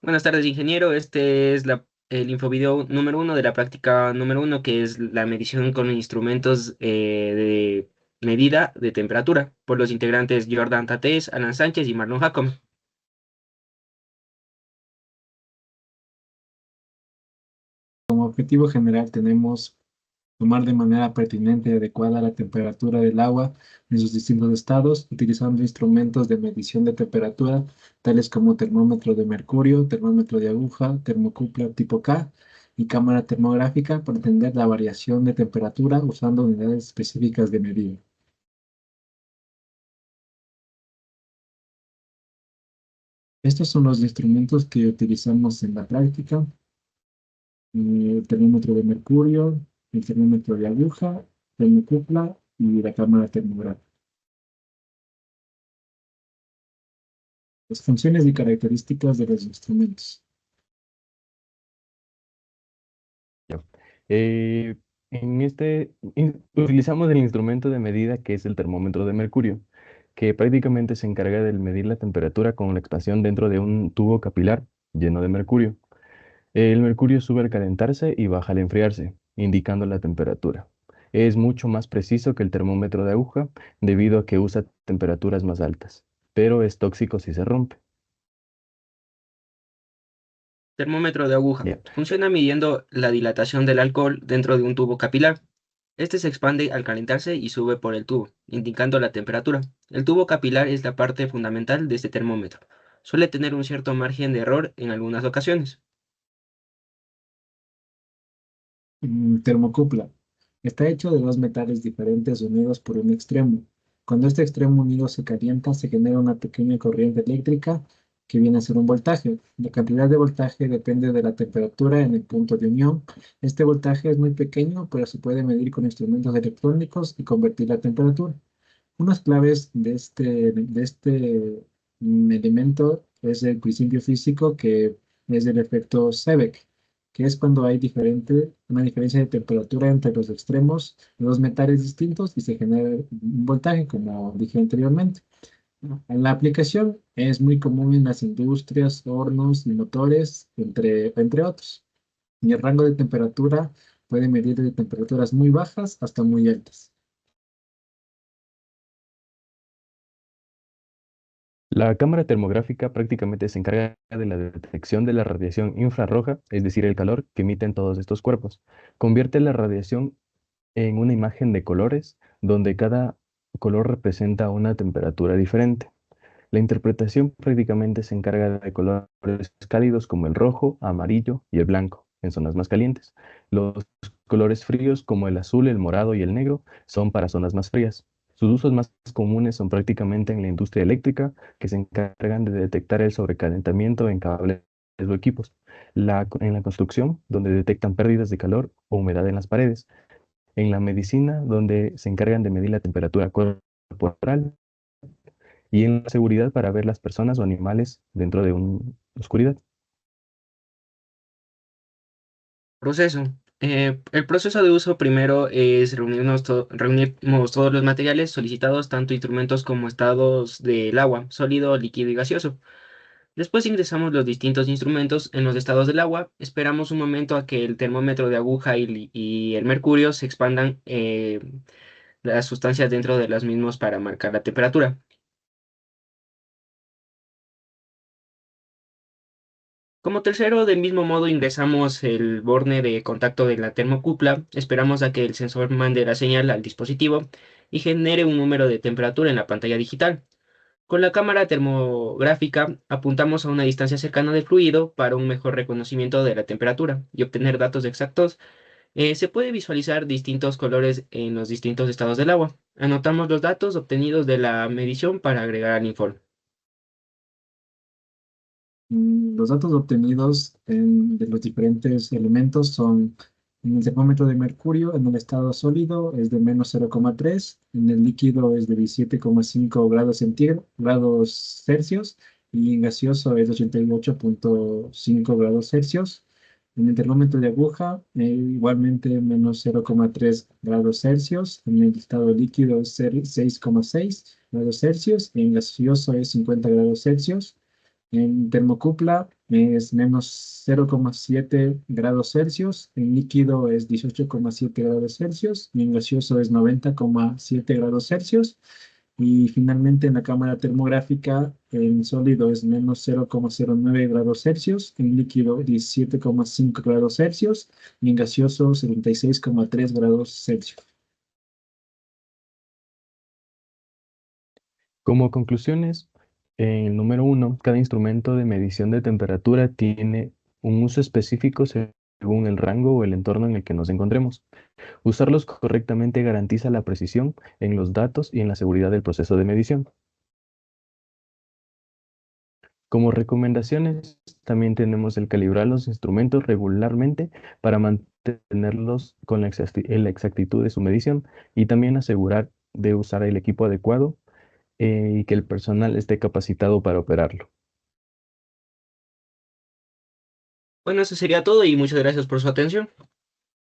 Buenas tardes, ingeniero. Este es el infovideo número uno de la práctica número uno, que es la medición con instrumentos de medida de temperatura, por los integrantes Jordan Tatés, Alan Sánchez y Marlon Jacome. Como objetivo general tenemos tomar de manera pertinente y adecuada la temperatura del agua en sus distintos estados, utilizando instrumentos de medición de temperatura, tales como termómetro de mercurio, termómetro de aguja, termocupla tipo K y cámara termográfica para entender la variación de temperatura usando unidades específicas de medida. Estos son los instrumentos que utilizamos en la práctica: el termómetro de mercurio, el termómetro de aguja, termocupla y la cámara termográfica. Las funciones y características de los instrumentos. Ya. Eh, Utilizamos el instrumento de medida que es el termómetro de mercurio, que prácticamente se encarga de medir la temperatura con la expansión dentro de un tubo capilar lleno de mercurio. El mercurio sube al calentarse y baja al enfriarse, indicando la temperatura. Es mucho más preciso que el termómetro de aguja debido a que usa temperaturas más altas, pero es tóxico si se rompe. Termómetro de aguja. Ya. Funciona midiendo la dilatación del alcohol dentro de un tubo capilar. Este se expande al calentarse y sube por el tubo, indicando la temperatura. El tubo capilar es la parte fundamental de este termómetro. Suele tener un cierto margen de error en algunas ocasiones. Termocupla. Está hecho de dos metales diferentes unidos por un extremo. Cuando este extremo unido se calienta, se genera una pequeña corriente eléctrica que viene a ser un voltaje. La cantidad de voltaje depende de la temperatura en el punto de unión. Este voltaje es muy pequeño, pero se puede medir con instrumentos electrónicos y convertir la temperatura. Unas claves de este elemento es el principio físico, que es el efecto Seebeck, que es cuando hay una diferencia de temperatura entre los extremos de dos metales distintos y se genera un voltaje, como dije anteriormente. En la aplicación es muy común en las industrias, hornos y motores, entre otros. Y el rango de temperatura puede medir de temperaturas muy bajas hasta muy altas. La cámara termográfica prácticamente se encarga de la detección de la radiación infrarroja, es decir, el calor que emiten todos estos cuerpos. Convierte la radiación en una imagen de colores donde cada color representa una temperatura diferente. La interpretación prácticamente se encarga de colores cálidos como el rojo, amarillo y el blanco en zonas más calientes. Los colores fríos como el azul, el morado y el negro son para zonas más frías. Sus usos más comunes son prácticamente en la industria eléctrica, que se encargan de detectar el sobrecalentamiento en cables o equipos. En la construcción, donde detectan pérdidas de calor o humedad en las paredes. En la medicina, donde se encargan de medir la temperatura corporal. Y en la seguridad, para ver las personas o animales dentro de una oscuridad. Proceso. El proceso de uso primero es reunimos todos los materiales solicitados, tanto instrumentos como estados del agua, sólido, líquido y gaseoso. Después ingresamos los distintos instrumentos en los estados del agua. Esperamos un momento a que el termómetro de aguja y el mercurio se expandan las sustancias dentro de los mismos para marcar la temperatura. Como tercero, del mismo modo, ingresamos el borne de contacto de la termocupla. Esperamos a que el sensor mande la señal al dispositivo y genere un número de temperatura en la pantalla digital. Con la cámara termográfica apuntamos a una distancia cercana del fluido para un mejor reconocimiento de la temperatura y obtener datos exactos. Se puede visualizar distintos colores en los distintos estados del agua. Anotamos los datos obtenidos de la medición para agregar al informe. Los datos obtenidos de los diferentes elementos son: en el termómetro de mercurio, en el estado sólido es de -0,3, en el líquido es de 17,5 grados centígrados, grados Celsius, y en gaseoso es de 88,5 grados Celsius. En el termómetro de aguja, igualmente -0,3 grados Celsius, en el estado líquido es 6,6 grados Celsius, y en gaseoso es 50 grados Celsius. En termocupla es menos 0,7 grados Celsius, en líquido es 18,7 grados Celsius y en gaseoso es 90,7 grados Celsius. Y finalmente en la cámara termográfica en sólido es menos 0,09 grados Celsius, en líquido 17,5 grados Celsius y en gaseoso 76,3 grados Celsius. Como conclusiones, en el número uno, cada instrumento de medición de temperatura tiene un uso específico según el rango o el entorno en el que nos encontremos. Usarlos correctamente garantiza la precisión en los datos y en la seguridad del proceso de medición. Como recomendaciones, también tenemos el calibrar los instrumentos regularmente para mantenerlos con la exactitud de su medición y también asegurar de usar el equipo adecuado y que el personal esté capacitado para operarlo. Bueno, eso sería todo y muchas gracias por su atención.